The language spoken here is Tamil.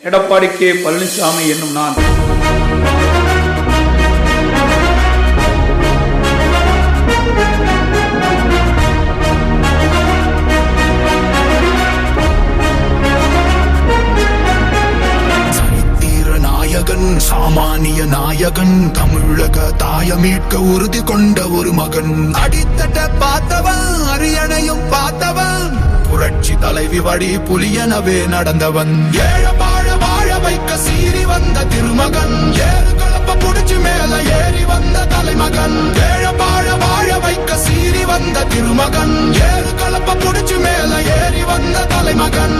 எடப்பாடி கே பழனிசாமி என்னும் நான் சாமானிய நாயகன், தமிழக தாய மீட்க உறுதி கொண்ட ஒரு மகன். அடித்தட்ட பார்த்தவன், அரியணையும் பார்த்தவன், புரட்சி தலைவி வழி புலியனவே நடந்தவன். ஏழ வாழ வாழ வைக்க சீறி வந்த திருமகன், ஏறு கலப்ப புடிச்சு மேல ஏறி வந்த தலைமகன். ஏழ வாழ வாழ வைக்க சீறி வந்த திருமகன், ஏறு கலப்ப புடிச்சு மேல ஏறி வந்த தலைமகன்.